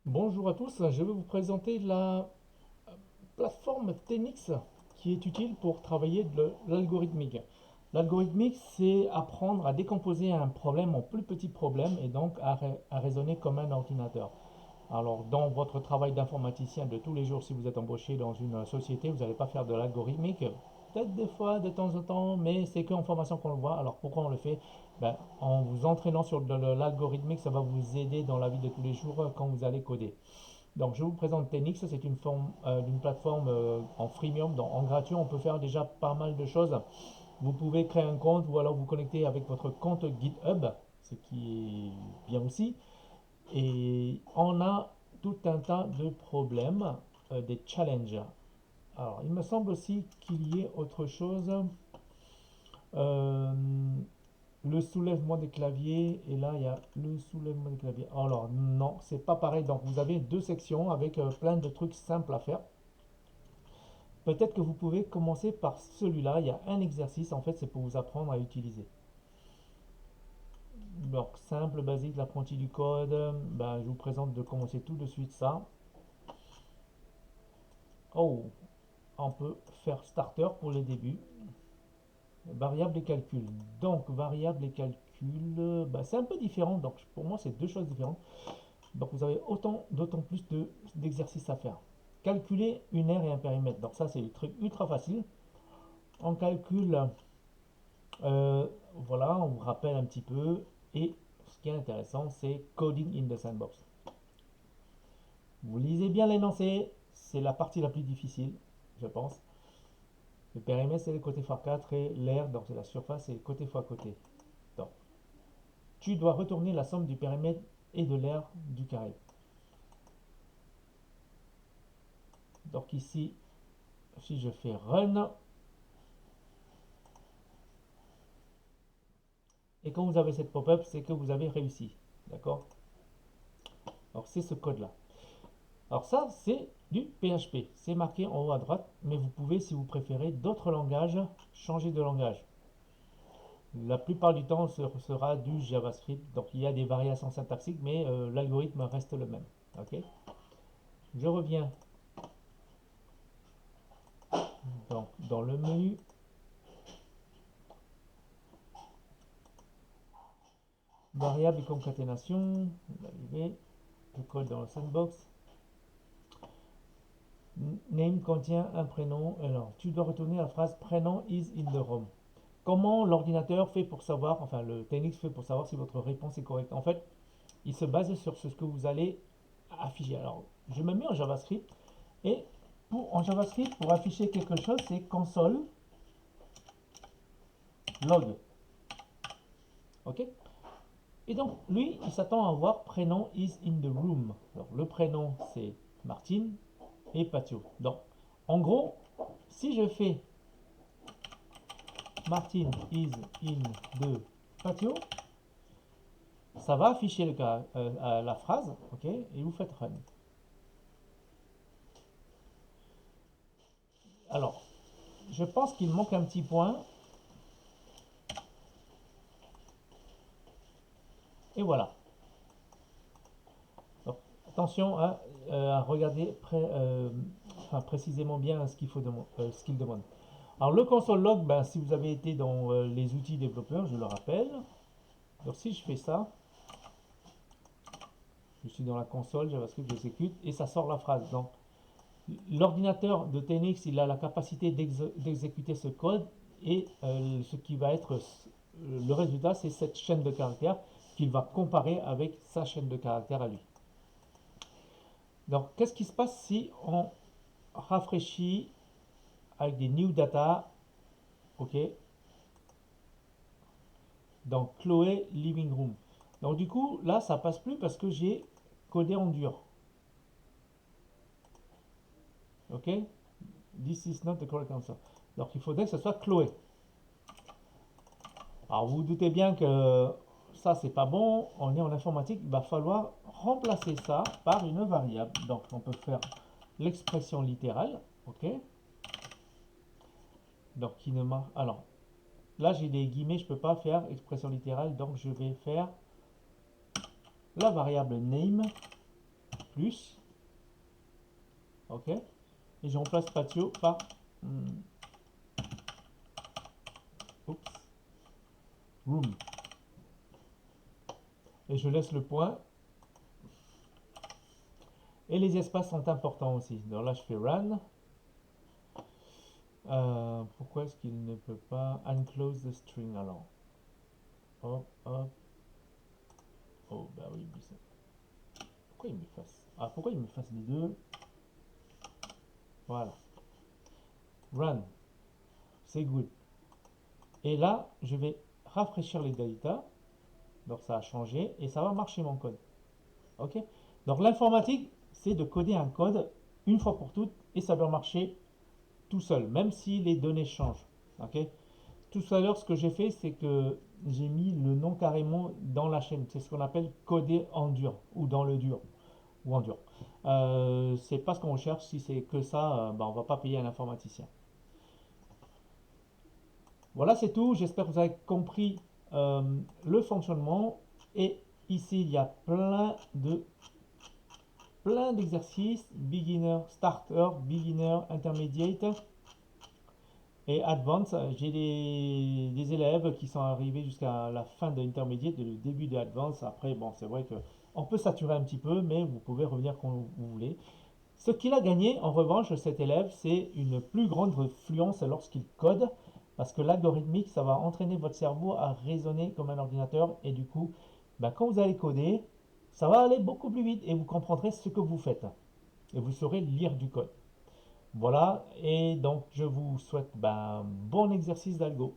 Bonjour à tous, je vais vous présenter la plateforme Tenix qui est utile pour travailler de l'algorithmique. L'algorithmique, c'est apprendre à décomposer un problème en plus petits problèmes et donc à raisonner comme un ordinateur. Alors, dans votre travail d'informaticien de tous les jours, si vous êtes embauché dans une société, vous n'allez pas faire de l'algorithmique. Peut-être des fois, de temps en temps, mais c'est qu'en formation qu'on le voit. Alors, pourquoi on le fait? En vous entraînant sur de l'algorithmique, ça va vous aider dans la vie de tous les jours quand vous allez coder. Donc, je vous présente Tenix, c'est une plateforme en freemium, donc en gratuit, on peut faire déjà pas mal de choses. Vous pouvez créer un compte ou alors vous connecter avec votre compte GitHub, ce qui est bien aussi. Et on a tout un tas de problèmes, des challenges. Alors, il me semble aussi qu'il y ait autre chose. Euh, le soulèvement des claviers, et là il y a le soulèvement des claviers. Alors non, c'est pas pareil. Donc vous avez deux sections avec plein de trucs simples à faire. Peut-être que vous pouvez commencer par celui-là. Il y a un exercice, en fait, c'est pour vous apprendre à utiliser. Donc simple, basique, l'apprenti du code. Je vous présente de commencer tout de suite ça. Oh, on peut faire starter pour les débuts. Variable et calcul. Donc variable et calcul, c'est un peu différent. Donc pour moi, c'est deux choses différentes. Donc vous avez d'autant plus d'exercices à faire. Calculer une aire et un périmètre. Donc ça, c'est le truc ultra facile. On calcule, voilà, on vous rappelle un petit peu. Et ce qui est intéressant, c'est coding in the sandbox. Vous lisez bien l'énoncé, c'est la partie la plus difficile, je pense. Le périmètre, c'est le côté x4 et l'aire, donc c'est la surface, c'est le côté fois côté. Donc, tu dois retourner la somme du périmètre et de l'aire du carré. Donc ici, si je fais run, et quand vous avez cette pop-up, c'est que vous avez réussi. D'accord? Alors c'est ce code-là. Alors ça, c'est du PHP. C'est marqué en haut à droite, mais vous pouvez, si vous préférez, d'autres langages, changer de langage. La plupart du temps, ce sera du JavaScript. Donc il y a des variations syntaxiques, mais l'algorithme reste le même. Ok? Je reviens donc dans le menu. Variable et concaténation. Je code dans le sandbox. Name contient un prénom. Alors, tu dois retourner la phrase prénom is in the ROM. Comment l'ordinateur fait pour savoir, enfin le TNX fait pour savoir si votre réponse est correcte? En fait, il se base sur ce que vous allez afficher. Alors, je me mets en JavaScript et en JavaScript, pour afficher quelque chose, c'est console log. Ok? Et donc, lui, il s'attend à voir prénom is in the room. Alors, le prénom, c'est Martine et Patio. Donc, en gros, si je fais Martine is in the patio, ça va afficher la phrase, ok, et vous faites run. Alors, je pense qu'il manque un petit point, et voilà. Donc, attention à regarder précisément bien ce qu'il demande. Alors, le console log, si vous avez été dans les outils développeurs, je le rappelle. Donc, si je fais ça, je suis dans la console, JavaScript, j'exécute, et ça sort la phrase. Donc, l'ordinateur de TNX, il a la capacité d'exécuter ce code et ce qui va être le résultat, c'est cette chaîne de caractères qu'il va comparer avec sa chaîne de caractères à lui. Donc, qu'est-ce qui se passe si on rafraîchit avec des new data? Ok. Donc, Chloé Living Room. Donc, du coup, là, ça passe plus parce que j'ai codé en dur. Ok. This is not the correct answer. Donc, il faudrait que ce soit Chloé. Alors vous vous doutez bien que ça c'est pas bon, on est en informatique, il va falloir remplacer ça par une variable. Donc on peut faire l'expression littérale, ok. Donc qui ne marche. Alors là j'ai des guillemets, je peux pas faire expression littérale, donc je vais faire la variable name plus. Ok. Et je remplace patio par oups, room. Et je laisse le point. Et les espaces sont importants aussi. Donc là, je fais run. Pourquoi est-ce qu'il ne peut pas unclose the string alors? Hop, hop. Oh, bah oui, pourquoi il m'efface? Ah, pourquoi il m'efface les deux? Voilà. Run. C'est good. Et là, je vais rafraîchir les data. Donc ça a changé et ça va marcher mon code. Ok. Donc l'informatique, c'est de coder un code une fois pour toutes et ça doit marcher tout seul, même si les données changent. Ok. Tout à l'heure, ce que j'ai fait, c'est que j'ai mis le nom carrément dans la chaîne. C'est ce qu'on appelle coder en dur ou dans le dur ou en dur. C'est pas ce qu'on recherche. Si c'est que ça, bah, on va pas payer un informaticien. Voilà, c'est tout. J'espère que vous avez compris euh, le fonctionnement. Et ici, il y a plein d'exercices. Beginner, starter, beginner, intermediate et advanced. J'ai des élèves qui sont arrivés jusqu'à la fin de l'intermediate, le début de advanced. Après, bon, c'est vrai que on peut saturer un petit peu, mais vous pouvez revenir quand vous voulez. Ce qu'il a gagné, en revanche, cet élève, c'est une plus grande fluence lorsqu'il code, parce que l'algorithmique, ça va entraîner votre cerveau à raisonner comme un ordinateur, et du coup, ben, quand vous allez coder, ça va aller beaucoup plus vite, et vous comprendrez ce que vous faites, et vous saurez lire du code. Voilà, et donc je vous souhaite ben, bon exercice d'algo.